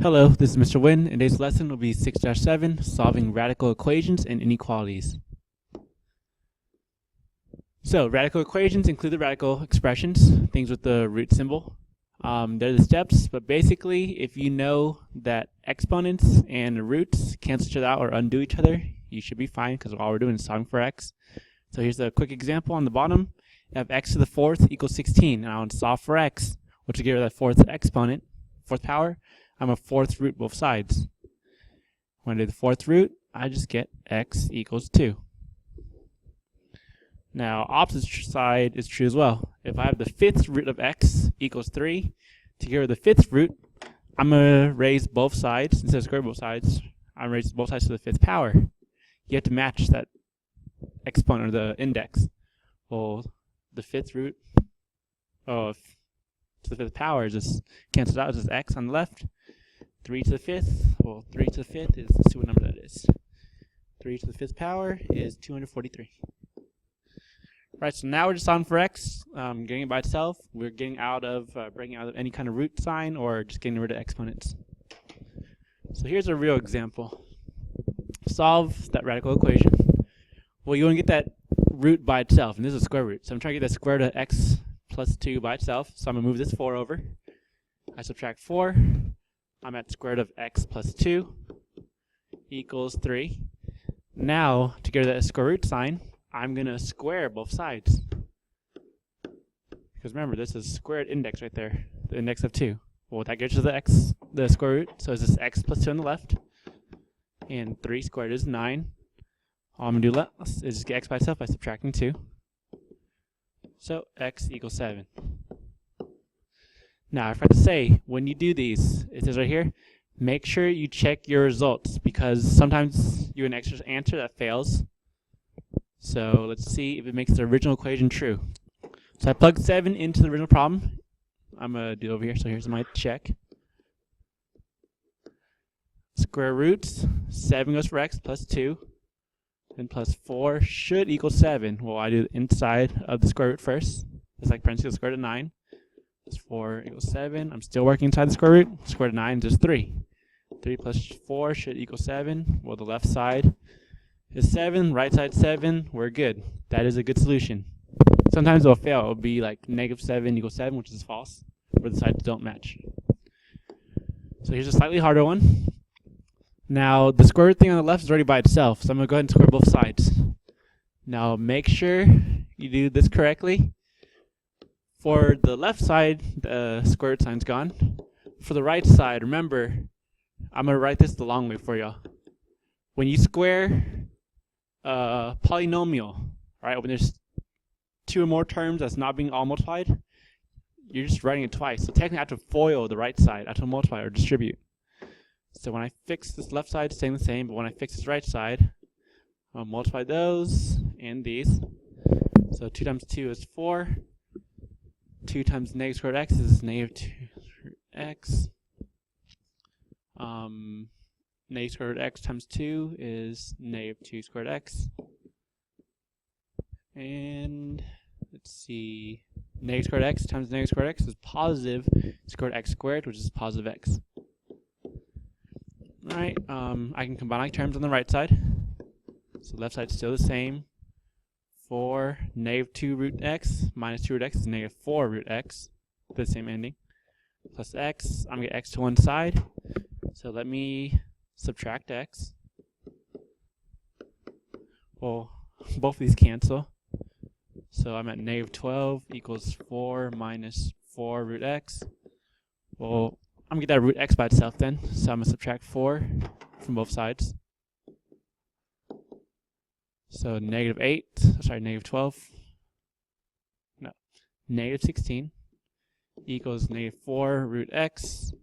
Hello, this is Mr. Wynn, and today's lesson will be 6-7, solving radical equations and inequalities. So, radical equations include the radical expressions, things with the root symbol. They're the steps, but basically, if you know that exponents and roots cancel each other out or undo each other, you should be fine, because all we're doing is solving for x. So here's a quick example on the bottom. I have x to the fourth equals 16, and I want to solve for x, which will give that fourth exponent, fourth power. I'm a fourth root both sides. When I do the fourth root, I just get x equals 2. Now, opposite side is true as well. If I have the fifth root of x equals 3, to get rid of the fifth root, I'm going to raise both sides, instead of square both sides, I'm going to raise both sides to the fifth power. You have to match that exponent, or the index. Well, the fifth root to the fifth power just cancels out, it's just x on the left. 3 to the fifth, well, 3 to the fifth is, let's see what number that is. 3 to the fifth power is 243. Right, so now we're just solving for x, getting it by itself. We're getting out of, breaking out of any kind of root sign, or just getting rid of exponents. So here's a real example. Solve that radical equation. Well, you want to get that root by itself, and this is a square root. So I'm trying to get that square root of x plus 2 by itself. So I'm going to move this 4 over. I subtract 4. I'm at square root of x plus 2 equals 3. Now, to get rid of that square root sign, I'm going to square both sides. Because remember, this is squared index right there, the index of 2. Well, that gets you the square root, so it's just x plus 2 on the left. And 3 squared is 9. All I'm going to do is just get x by itself by subtracting 2. So x equals 7. Now, I forgot to say, when you do these, it says right here, make sure you check your results, because sometimes you get an extra answer that fails. So let's see if it makes the original equation true. So I plugged 7 into the original problem. I'm going to do it over here, so here's my check. Square roots, 7 goes for x plus 2, and plus 4 should equal 7. Well, I do the inside of the square root first. It's like parentheses square root of 9. 4 equals 7. I'm still working inside the square root. Square root of 9 is 3. 3 plus 4 should equal 7. Well, the left side is 7, right side 7. We're good. That is a good solution. Sometimes it'll fail. It'll be like -7 equals 7, which is false, where the sides don't match. So here's a slightly harder one. Now, the square root thing on the left is already by itself, so I'm going to go ahead and square both sides. Now, make sure you do this correctly. For the left side, the square root sign's gone. For the right side, remember, I'm going to write this the long way for y'all. When you square a polynomial, right, when there's 2 or more terms that's not being all multiplied, you're just writing it twice. So technically I have to FOIL the right side, I have to multiply or distribute. So when I fix this left side, staying the same, but when I fix this right side, I'll multiply those and these. So 2 times 2 is 4. 2 times negative square root x is negative 2 root x. Negative square root x times 2 is negative 2 squared x. And let's see, negative squared x times negative squared x is positive squared x squared, which is positive x. Alright, I can combine like terms on the right side. So left side is still the same. 4 negative 2 root x minus 2 root x is negative 4 root x, the same ending, plus x. I'm going to get x to one side, so let me subtract x. Well, both of these cancel, so I'm at negative 12 equals 4 minus 4 root x. Well, I'm going to get that root x by itself then, so I'm going to subtract 4 from both sides. So negative 12, no, negative 16 equals negative 4 root x.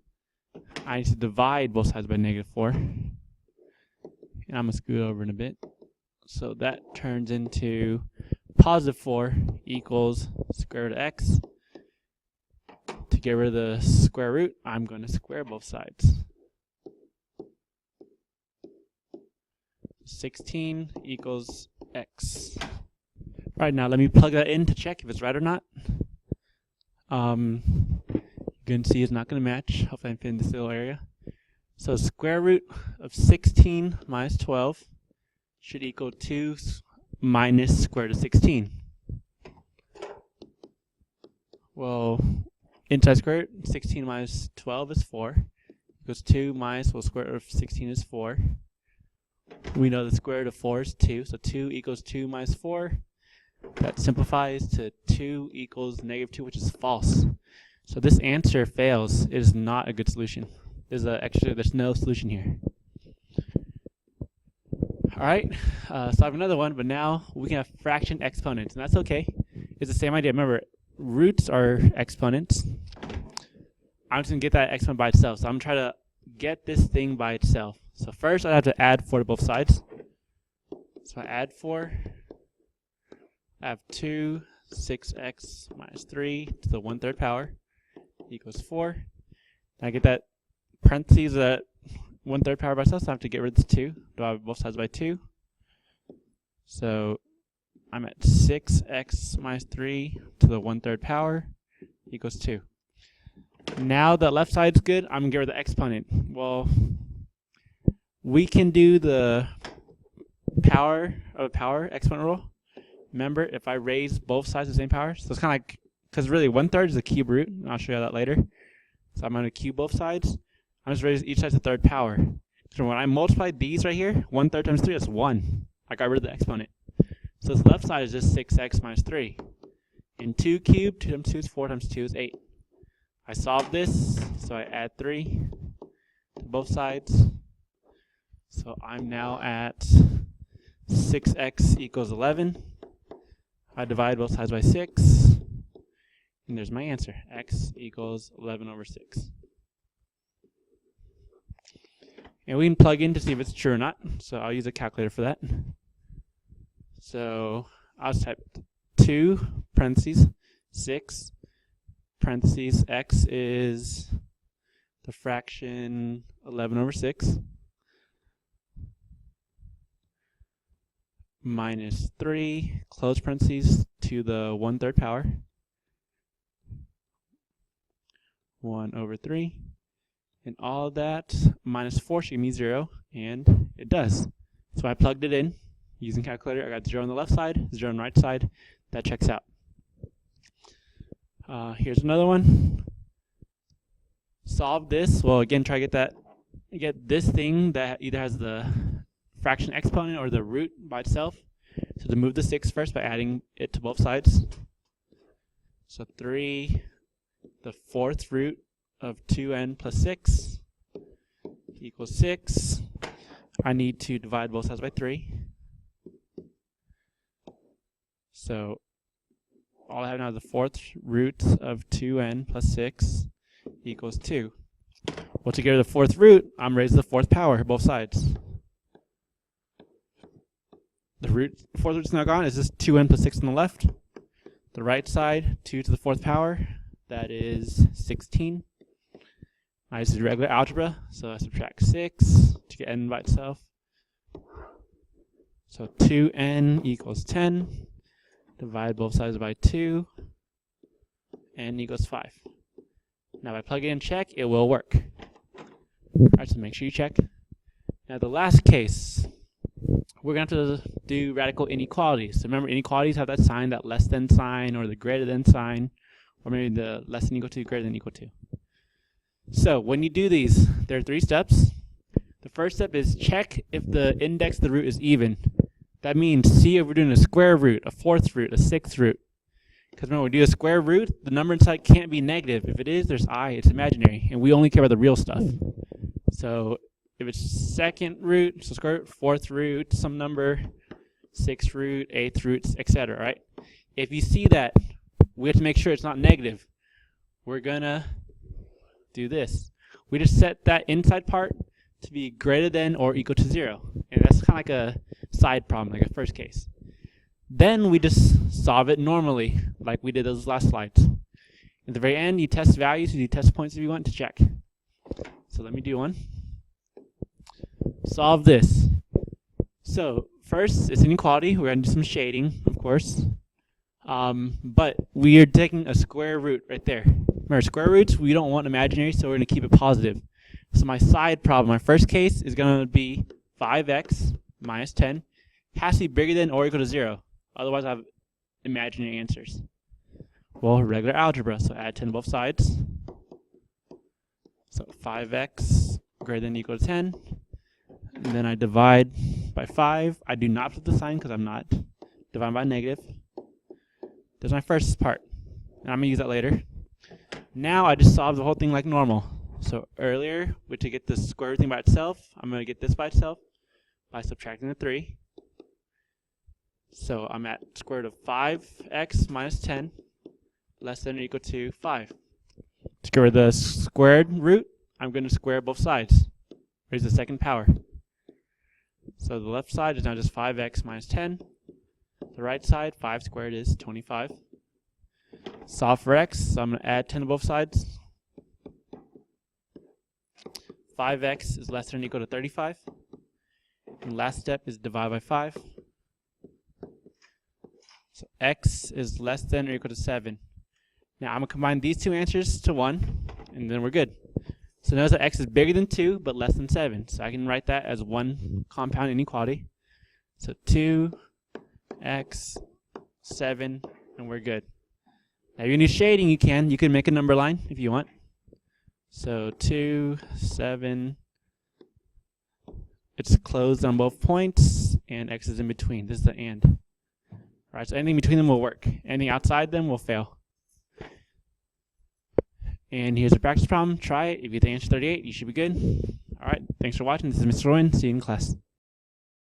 I need to divide both sides by negative 4. And I'm going to scoot over in a bit. So that turns into positive 4 equals square root of x. To get rid of the square root, I'm going to square both sides. 16 equals x. Right, now let me plug that in to check if it's right or not. You can see it's not going to match. Hopefully I can fit in this little area. So square root of 16 minus 12 should equal 2 minus square root of 16. Well, inside square root, 16 minus 12 is 4. Equals 2 minus, well, square root of 16 is 4. We know the square root of 4 is 2, so 2 equals 2 minus 4. That simplifies to 2 equals negative 2, which is false. So this answer fails. It is not a good solution. There's no solution here. Alright, so I have another one, but now we can have fraction exponents, and that's okay. It's the same idea. Remember, roots are exponents. I'm just going to get that exponent by itself. So I'm going to try to get this thing by itself. So first I have to add 4 to both sides. So I add 4. I have 2, 6x minus 3 to the 1/3 power equals 4. I get that parentheses at 1/3 power by itself, so I have to get rid of the 2. Divide both sides by 2. So I'm at 6x minus 3 to the 1/3 power equals 2. Now the left side's good, I'm going to get rid of the exponent. Well, we can do the power of a power exponent rule. Remember, if I raise both sides to the same power, so it's kind of like, because really 1/3 is a cube root, and I'll show you that later. So I'm going to cube both sides. I'm just raising each side to the 3rd power. So when I multiply these right here, 1/3 times 3 is 1. I got rid of the exponent. So this left side is just 6x minus 3. And 2 cubed, 2 times 2 is 4 times 2 is 8. I solve this, so I add 3 to both sides. So I'm now at 6x equals 11. I divide both sides by 6. And there's my answer. X equals 11 over 6. And we can plug in to see if it's true or not. So I'll use a calculator for that. So I'll just type 2 parentheses 6 parentheses x is the fraction 11 over 6 minus 3 close parentheses to the 1/3 power 1 over 3, and all of that minus 4 should give me 0, and it does. So I plugged it in using calculator. I got 0 on the left side, 0 on the right side. That checks out. Here's another one. Solve this. Well, again, try to get this thing that either has the fraction exponent or the root by itself. So to move the 6 first by adding it to both sides. So 3, the 4th root of 2n plus 6 equals 6. I need to divide both sides by 3. So all I have now is the 4th root of 2n plus 6 equals 2. Well, to get rid of the 4th root, I'm raising the 4th power, both sides. The 4th root's now gone. It's just 2n plus 6 on the left. The right side, 2 to the 4th power. That is 16. I just did regular algebra, so I subtract 6 to get n by itself. So 2n equals 10. Divide both sides by 2. N equals 5. Now if I plug it in and check, it will work. Alright, so make sure you check. Now the last case, we're going to have to do radical inequalities. So remember, inequalities have that sign, that less than sign, or the greater than sign, or maybe the less than equal to, greater than equal to. So when you do these, there are 3 steps. The first step is check if the index of the root is even. That means see if we're doing a square root, a 4th root, a 6th root. Because remember, when we do a square root, the number inside can't be negative. If it is, there's I, it's imaginary, and we only care about the real stuff. So if it's 2nd root, so square root, 4th root, some number, 6th root, 8th root, etc., right? If you see that, we have to make sure it's not negative. We're gonna do this. We just set that inside part to be greater than or equal to 0. And that's kind of like a side problem, like a first case. Then we just solve it normally, like we did those last slides. At the very end, you test values, you do test points if you want to check. So let me do one. Solve this. So first, it's inequality. We're going to do some shading, of course. But we are taking a square root right there. Remember, square roots, we don't want imaginary, so we're going to keep it positive. So my side problem, my first case is going to be 5x minus 10 has to be bigger than or equal to 0. Otherwise, I have imaginary answers. Well, regular algebra, so add 10 to both sides. So 5x greater than or equal to 10. And then I divide by 5. I do not put the sign because I'm not dividing by negative. That's my first part. And I'm going to use that later. Now I just solve the whole thing like normal. So earlier, to get the square root thing by itself, I'm going to get this by itself by subtracting the 3. So I'm at square root of 5x minus 10 less than or equal to 5. To get rid of the squared root, I'm going to square both sides. Raise the second power. So the left side is now just 5x minus 10. The right side, 5 squared is 25. Solve for x, so I'm going to add 10 to both sides. 5x is less than or equal to 35. And last step is divide by 5. So x is less than or equal to 7. Now I'm going to combine these two answers to 1, and then we're good. So notice that x is bigger than 2, but less than 7. So I can write that as one compound inequality. So 2x, 7, and we're good. Now if you need shading, you can make a number line if you want. So 2, 7, it's closed on both points, and x is in between. This is the and. All right, so anything between them will work. Anything outside them will fail. And here's a practice problem. Try it. If you get the answer 38, you should be good. All right, thanks for watching. This is Mr. Rowan. See you in class.